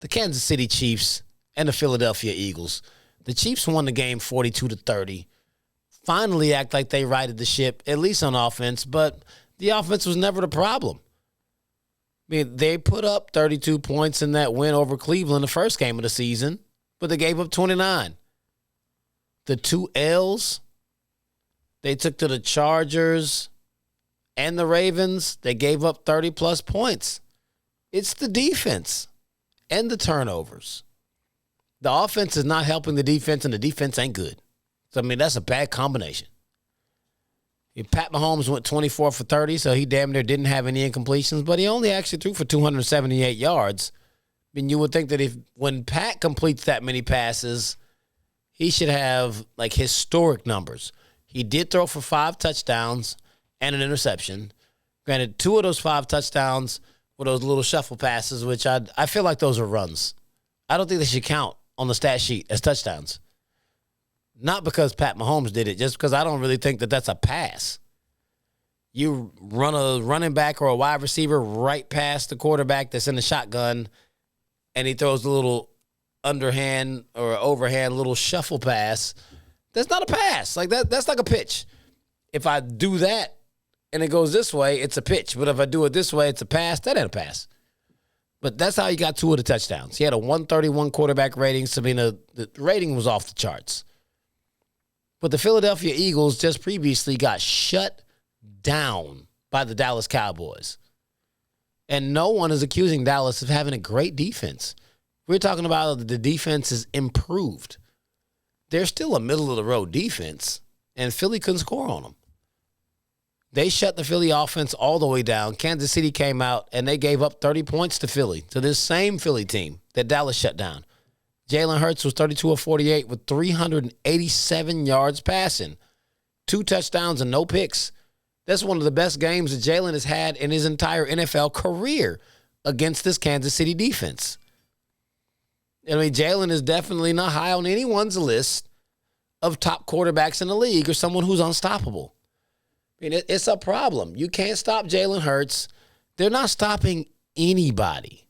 the Kansas City Chiefs and the Philadelphia Eagles. The Chiefs won the game 42-30. Finally act like they righted the ship, at least on offense, but the offense was never the problem. I mean, they put up 32 points in that win over Cleveland the first game of the season, but they gave up 29. The 2 L's they took to the Chargers and the Ravens, they gave up 30-plus points. It's the defense and the turnovers. The offense is not helping the defense, and the defense ain't good. So, I mean, that's a bad combination. Pat Mahomes went 24 for 30, so he damn near didn't have any incompletions, but he only actually threw for 278 yards. I mean, you would think that when Pat completes that many passes, he should have, like, historic numbers. He did throw for 5 touchdowns and an interception. Granted, 2 of those 5 touchdowns were those little shuffle passes, which I feel like those are runs. I don't think they should count on the stat sheet as touchdowns. Not because Pat Mahomes did it, just because I don't really think that that's a pass. You run a running back or a wide receiver right past the quarterback that's in the shotgun, and he throws a little underhand or overhand little shuffle pass. That's not a pass. Like that's like a pitch. If I do that and it goes this way, it's a pitch. But if I do it this way, it's a pass. That ain't a pass. But that's how he got 2 of the touchdowns. He had a 131 quarterback rating. So, I mean, the rating was off the charts. But the Philadelphia Eagles just previously got shut down by the Dallas Cowboys. And no one is accusing Dallas of having a great defense. We're talking about the defense is improved. They're still a middle-of-the-road defense, and Philly couldn't score on them. They shut the Philly offense all the way down. Kansas City came out, and they gave up 30 points to Philly, to this same Philly team that Dallas shut down. Jalen Hurts was 32 of 48 with 387 yards passing, 2 touchdowns and no picks. That's one of the best games that Jalen has had in his entire NFL career against this Kansas City defense. I mean, Jalen is definitely not high on anyone's list of top quarterbacks in the league or someone who's unstoppable. I mean, it's a problem. You can't stop Jalen Hurts. They're not stopping anybody.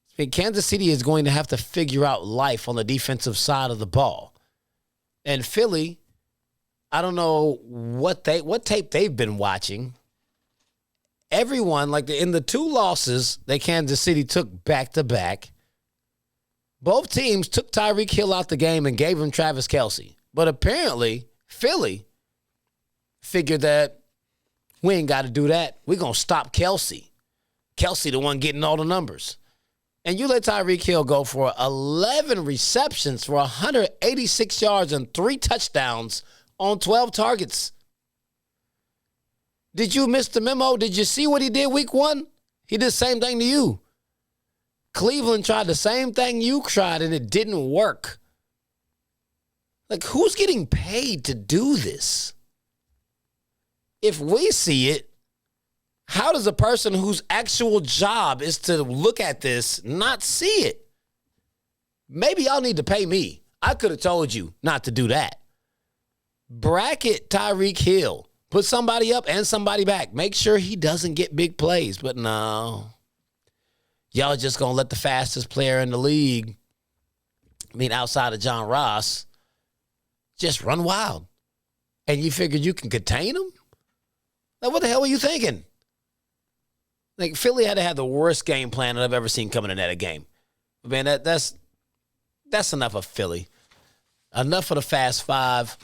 I mean, Kansas City is going to have to figure out life on the defensive side of the ball. And Philly, I don't know what tape they've been watching. Everyone, like in the 2 losses that Kansas City took back-to-back, both teams took Tyreek Hill out the game and gave him Travis Kelce. But apparently, Philly figured that we ain't got to do that. We're going to stop Kelce. Kelce the one getting all the numbers. And you let Tyreek Hill go for 11 receptions for 186 yards and 3 touchdowns on 12 targets. Did you miss the memo? Did you see what he did week 1? He did the same thing to you. Cleveland tried the same thing you tried, and it didn't work. Like, who's getting paid to do this? If we see it, how does a person whose actual job is to look at this not see it? Maybe y'all need to pay me. I could have told you not to do that. Bracket Tyreek Hill. Put somebody up and somebody back. Make sure he doesn't get big plays. But no. Y'all just going to let the fastest player in the league, I mean, outside of John Ross, just run wild. And you figured you can contain him? Like, what the hell were you thinking? Like, Philly had to have the worst game plan that I've ever seen coming in at a game. Man, that's enough of Philly. Enough of the Fast Five.